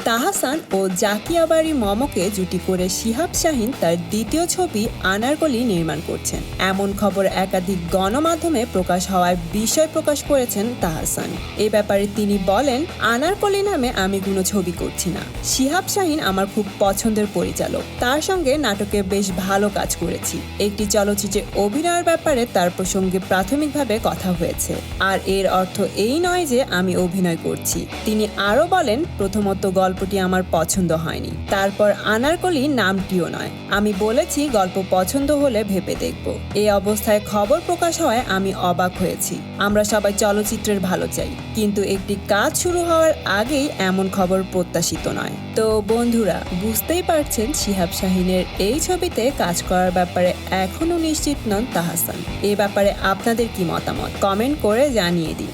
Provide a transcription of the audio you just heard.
তাহসান ও জাকিয়া বাড়ি মমকে জুটি করে শিহাব শাহীন তার দ্বিতীয় ছবি আনারকলি নির্মাণ করছেন। এমন খবর একাধিক গণমাধ্যমে প্রকাশ হওয়ায় বিস্ময় প্রকাশ করেছেন তাহসান। এ ব্যাপারে তিনি বলেন, আনারকলি নামে আমি কোনো ছবি করছি না। শিহাব শাহীন আমার খুব পছন্দের পরিচালক, তার সঙ্গে নাটকে বেশ ভালো কাজ করেছি। একটি চলচ্চিত্রে অভিনয়ের ব্যাপারে তার প্রসঙ্গে প্রাথমিকভাবে কথা হয়েছে, আর এর অর্থ এই নয় যে আমি অভিনয় করছি। তিনি আরও বলেন, প্রথমত গল্পটি আমার পছন্দ হয়নি, তারপর আনারকলি নামটিও নয়। আমি বলেছি গল্প পছন্দ হলে ভেবে দেখব। এই অবস্থায় খবর প্রকাশ হওয়ায় আমি অবাক হয়েছি। আমরা সবাই চলচ্চিত্রের ভালো চাই, কিন্তু একটি কাজ শুরু হওয়ার আগেই এমন খবর প্রত্যাশিত নয়। তো বন্ধুরা, বুঝতেই পারছেন শিহাব শাহীনের এই ছবিতে কাজ করার ব্যাপারে এখনও নিশ্চিত নন তাহসান। এ ব্যাপারে আপনাদের কি মতামত কমেন্ট করে জানিয়ে দিন।